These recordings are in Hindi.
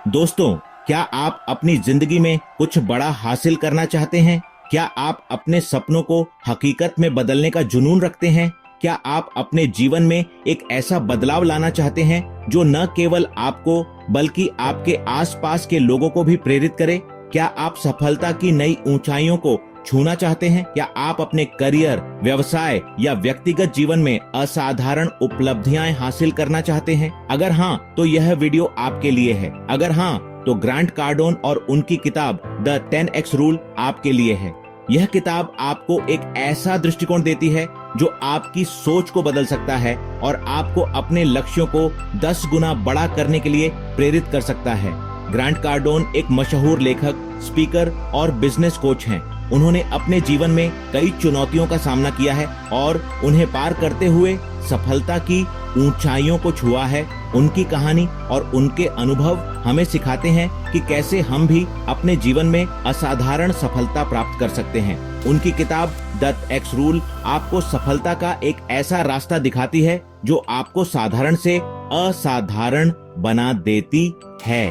दोस्तों, क्या आप अपनी जिंदगी में कुछ बड़ा हासिल करना चाहते हैं? क्या आप अपने सपनों को हकीकत में बदलने का जुनून रखते हैं? क्या आप अपने जीवन में एक ऐसा बदलाव लाना चाहते हैं जो न केवल आपको बल्कि आपके आसपास के लोगों को भी प्रेरित करे? क्या आप सफलता की नई ऊंचाइयों को छूना चाहते हैं? क्या आप अपने करियर, व्यवसाय या व्यक्तिगत जीवन में असाधारण उपलब्धियां हासिल करना चाहते हैं? अगर हाँ, तो यह वीडियो आपके लिए है। अगर हाँ, तो ग्रांट कार्डोन और उनकी किताब द 10x रूल आपके लिए है। यह किताब आपको एक ऐसा दृष्टिकोण देती है जो आपकी सोच को बदल सकता है और आपको अपने लक्ष्यों को 10 गुना बड़ा करने के लिए प्रेरित कर सकता है। ग्रांट कार्डोन एक मशहूर लेखक, स्पीकर और बिजनेस कोच हैं। उन्होंने अपने जीवन में कई चुनौतियों का सामना किया है और उन्हें पार करते हुए सफलता की ऊंचाइयों को छुआ है। उनकी कहानी और उनके अनुभव हमें सिखाते हैं कि कैसे हम भी अपने जीवन में असाधारण सफलता प्राप्त कर सकते हैं। उनकी किताब द x रूल आपको सफलता का एक ऐसा रास्ता दिखाती है जो आपको साधारण से असाधारण बना देती है।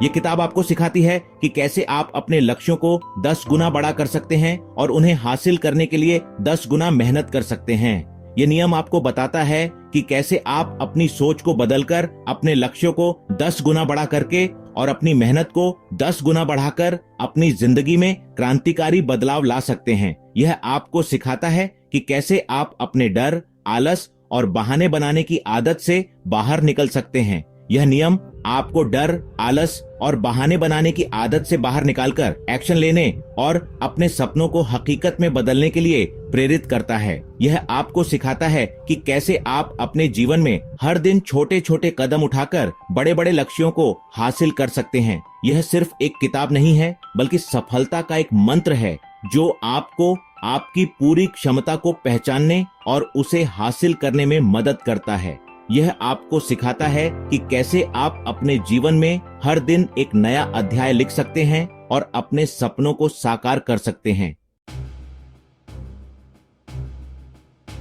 ये किताब आपको सिखाती है कि कैसे आप अपने लक्ष्यों को 10 गुना बड़ा कर सकते हैं और उन्हें हासिल करने के लिए 10 गुना मेहनत कर सकते हैं। ये नियम आपको बताता है कि कैसे आप अपनी सोच को बदलकर अपने लक्ष्यों को 10 गुना बड़ा करके और अपनी मेहनत को 10 गुना बढ़ाकर अपनी जिंदगी में क्रांतिकारी बदलाव ला सकते हैं। यह आपको सिखाता है कि कैसे आप अपने डर, आलस और बहाने बनाने की आदत से बाहर निकल सकते हैं। यह नियम आपको डर, आलस और बहाने बनाने की आदत से बाहर निकालकर एक्शन लेने और अपने सपनों को हकीकत में बदलने के लिए प्रेरित करता है। यह आपको सिखाता है कि कैसे आप अपने जीवन में हर दिन छोटे छोटे कदम उठाकर बड़े बड़े लक्ष्यों को हासिल कर सकते हैं। यह सिर्फ एक किताब नहीं है, बल्कि सफलता का एक मंत्र है जो आपको आपकी पूरी क्षमता को पहचानने और उसे हासिल करने में मदद करता है। यह आपको सिखाता है कि कैसे आप अपने जीवन में हर दिन एक नया अध्याय लिख सकते हैं और अपने सपनों को साकार कर सकते हैं।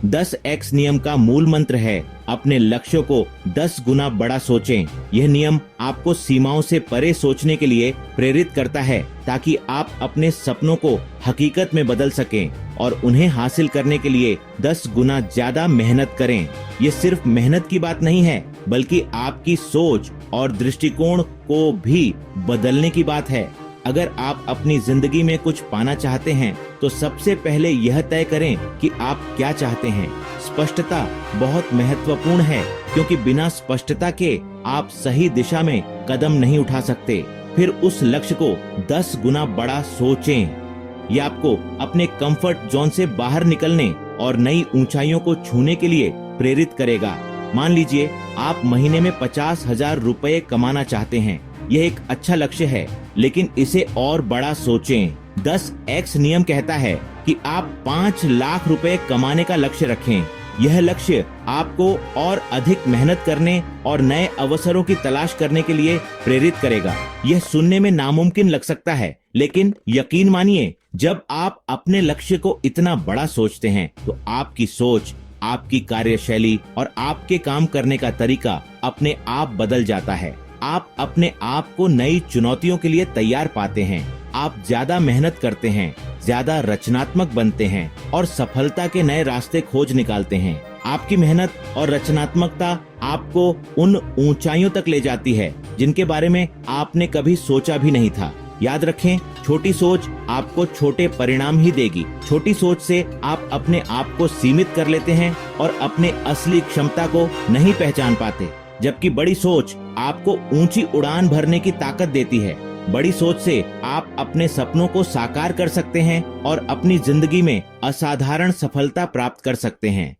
10x नियम का मूल मंत्र है अपने लक्ष्यों को 10 गुना बड़ा सोचें। यह नियम आपको सीमाओं से परे सोचने के लिए प्रेरित करता है ताकि आप अपने सपनों को हकीकत में बदल सकें और उन्हें हासिल करने के लिए 10 गुना ज्यादा मेहनत करें। ये सिर्फ मेहनत की बात नहीं है, बल्कि आपकी सोच और दृष्टिकोण को भी बदलने की बात है। अगर आप अपनी जिंदगी में कुछ पाना चाहते हैं तो सबसे पहले यह तय करें कि आप क्या चाहते हैं। स्पष्टता बहुत महत्वपूर्ण है, क्योंकि बिना स्पष्टता के आप सही दिशा में कदम नहीं उठा सकते। फिर उस लक्ष्य को 10 गुना बड़ा सोचें। ये आपको अपने कंफर्ट जोन से बाहर निकलने और नई ऊंचाइयों को छूने के लिए प्रेरित करेगा। मान लीजिए आप महीने में 50,000 रुपए कमाना चाहते हैं। यह एक अच्छा लक्ष्य है, लेकिन इसे और बड़ा सोचें। 10x नियम कहता है कि आप 5 लाख रुपए कमाने का लक्ष्य रखें। यह लक्ष्य आपको और अधिक मेहनत करने और नए अवसरों की तलाश करने के लिए प्रेरित करेगा। यह सुनने में नामुमकिन लग सकता है, लेकिन यकीन मानिए, जब आप अपने लक्ष्य को इतना बड़ा सोचते हैं तो आपकी सोच, आपकी कार्यशैली और आपके काम करने का तरीका अपने आप बदल जाता है। आप अपने आप को नई चुनौतियों के लिए तैयार पाते हैं। आप ज्यादा मेहनत करते हैं, ज्यादा रचनात्मक बनते हैं और सफलता के नए रास्ते खोज निकालते हैं। आपकी मेहनत और रचनात्मकता आपको उन ऊंचाइयों तक ले जाती है जिनके बारे में आपने कभी सोचा भी नहीं था। याद रखें, छोटी सोच आपको छोटे परिणाम ही देगी। छोटी सोच से आप अपने आप को सीमित कर लेते हैं और अपने असली क्षमता को नहीं पहचान पाते, जबकि बड़ी सोच आपको ऊंची उड़ान भरने की ताकत देती है। बड़ी सोच से आप अपने सपनों को साकार कर सकते हैं और अपनी जिंदगी में असाधारण सफलता प्राप्त कर सकते हैं।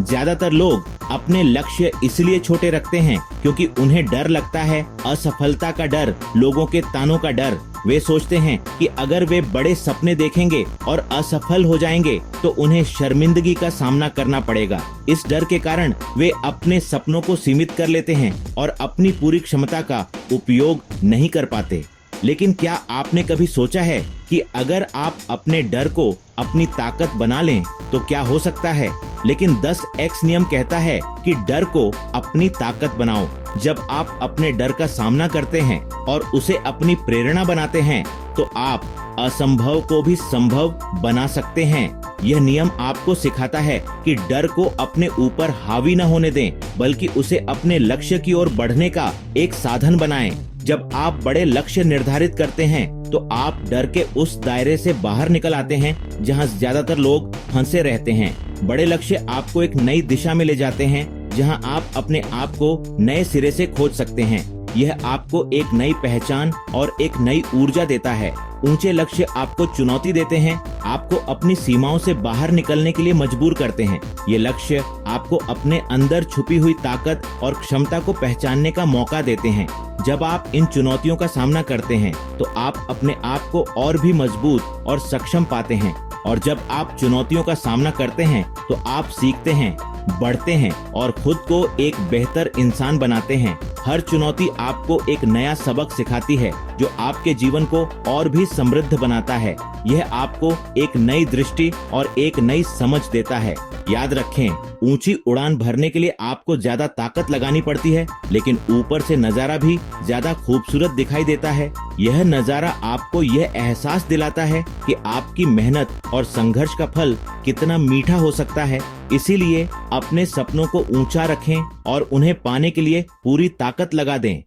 ज्यादातर लोग अपने लक्ष्य इसलिए छोटे रखते हैं क्योंकि उन्हें डर लगता है, असफलता का डर, लोगों के तानों का डर। वे सोचते हैं कि अगर वे बड़े सपने देखेंगे और असफल हो जाएंगे तो उन्हें शर्मिंदगी का सामना करना पड़ेगा। इस डर के कारण वे अपने सपनों को सीमित कर लेते हैं और अपनी पूरी क्षमता का उपयोग नहीं कर पाते। लेकिन क्या आपने कभी सोचा है कि अगर आप अपने डर को अपनी ताकत बना लें तो क्या हो सकता है? लेकिन 10x नियम कहता है कि डर को अपनी ताकत बनाओ। जब आप अपने डर का सामना करते हैं और उसे अपनी प्रेरणा बनाते हैं तो आप असंभव को भी संभव बना सकते हैं। यह नियम आपको सिखाता है कि डर को अपने ऊपर हावी न होने दें, बल्कि उसे अपने लक्ष्य की ओर बढ़ने का एक साधन बनाएं। जब आप बड़े लक्ष्य निर्धारित करते हैं तो आप डर के उस दायरे से बाहर निकल आते हैं जहां ज्यादातर लोग फंसे रहते हैं। बड़े लक्ष्य आपको एक नई दिशा में ले जाते हैं जहां आप अपने आप को नए सिरे से खोज सकते हैं। यह आपको एक नई पहचान और एक नई ऊर्जा देता है। ऊंचे लक्ष्य आपको चुनौती देते हैं, आपको अपनी सीमाओं से बाहर निकलने के लिए मजबूर करते हैं। ये लक्ष्य आपको अपने अंदर छुपी हुई ताकत और क्षमता को पहचानने का मौका देते हैं। जब आप इन चुनौतियों का सामना करते हैं तो आप अपने आप को और भी मजबूत और सक्षम पाते हैं। और जब आप चुनौतियों का सामना करते हैं तो आप सीखते हैं, बढ़ते हैं और खुद को एक बेहतर इंसान बनाते हैं। हर चुनौती आपको एक नया सबक सिखाती है जो आपके जीवन को और भी समृद्ध बनाता है। यह आपको एक नई दृष्टि और एक नई समझ देता है। याद रखें, ऊंची उड़ान भरने के लिए आपको ज्यादा ताकत लगानी पड़ती है, लेकिन ऊपर से नजारा भी ज्यादा खूबसूरत दिखाई देता है। यह नजारा आपको यह एहसास दिलाता है कि आपकी मेहनत और संघर्ष का फल कितना मीठा हो सकता है। इसीलिए अपने सपनों को ऊंचा रखें और उन्हें पाने के लिए पूरी ताकत लगा दें।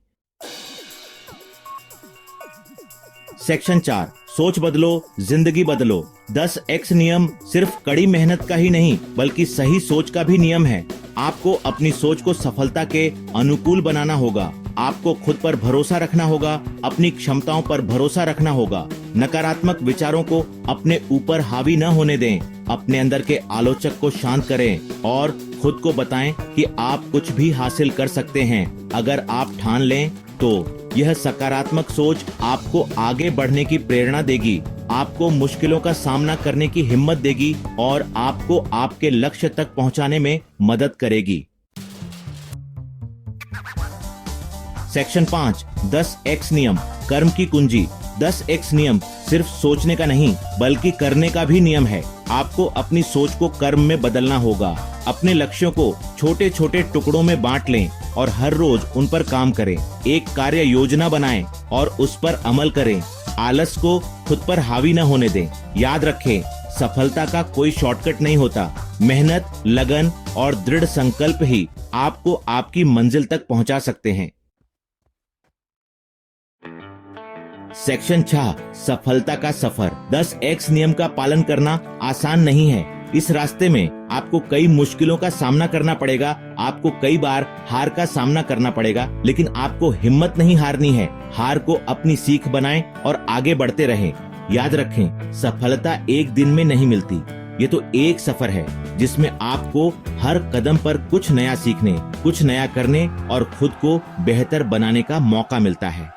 सेक्शन 4, सोच बदलो, जिंदगी बदलो। 10x नियम सिर्फ कड़ी मेहनत का ही नहीं बल्कि सही सोच का भी नियम है। आपको अपनी सोच को सफलता के अनुकूल बनाना होगा। आपको खुद पर भरोसा रखना होगा, अपनी क्षमताओं पर भरोसा रखना होगा। नकारात्मक विचारों को अपने ऊपर हावी न होने दें। अपने अंदर के आलोचक को शांत करें और खुद को बताएं कि आप कुछ भी हासिल कर सकते हैं अगर आप ठान लें तो। यह सकारात्मक सोच आपको आगे बढ़ने की प्रेरणा देगी, आपको मुश्किलों का सामना करने की हिम्मत देगी और आपको आपके लक्ष्य तक पहुंचाने में मदद करेगी। सेक्शन 5, 10x नियम, कर्म की कुंजी। 10x नियम सिर्फ सोचने का नहीं बल्कि करने का भी नियम है। आपको अपनी सोच को कर्म में बदलना होगा। अपने लक्ष्यों को छोटे छोटे टुकड़ों में बांट लें और हर रोज उन पर काम करें। एक कार्य योजना बनाएं और उस पर अमल करें। आलस को खुद पर हावी न होने दें। याद रखें, सफलता का कोई शॉर्टकट नहीं होता। मेहनत, लगन और दृढ़ संकल्प ही आपको आपकी मंजिल तक पहुंचा सकते हैं। सेक्शन 6, सफलता का सफर। 10x नियम का पालन करना आसान नहीं है। इस रास्ते में आपको कई मुश्किलों का सामना करना पड़ेगा, आपको कई बार हार का सामना करना पड़ेगा, लेकिन आपको हिम्मत नहीं हारनी है। हार को अपनी सीख बनाएं और आगे बढ़ते रहें। याद रखें, सफलता एक दिन में नहीं मिलती। ये तो एक सफर है जिसमें आपको हर कदम पर कुछ नया सीखने, कुछ नया करने और खुद को बेहतर बनाने का मौका मिलता है।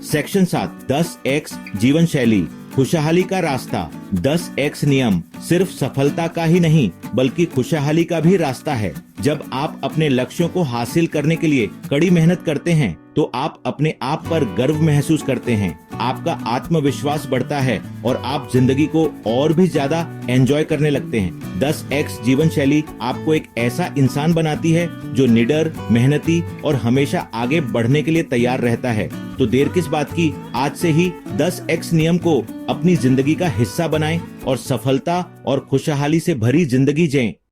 सेक्शन 7, 10x जीवन शैली, खुशहाली का रास्ता। 10x नियम सिर्फ सफलता का ही नहीं बल्कि खुशहाली का भी रास्ता है। जब आप अपने लक्ष्यों को हासिल करने के लिए कड़ी मेहनत करते हैं तो आप अपने आप पर गर्व महसूस करते हैं, आपका आत्मविश्वास बढ़ता है और आप जिंदगी को और भी ज्यादा एंजॉय करने लगते हैं। 10x जीवन शैली आपको एक ऐसा इंसान बनाती है जो निडर, मेहनती और हमेशा आगे बढ़ने के लिए तैयार रहता है। तो देर किस बात की, आज से ही 10x नियम को अपनी जिंदगी का हिस्सा बनाएं और सफलता और खुशहाली से भरी जिंदगी जिएं।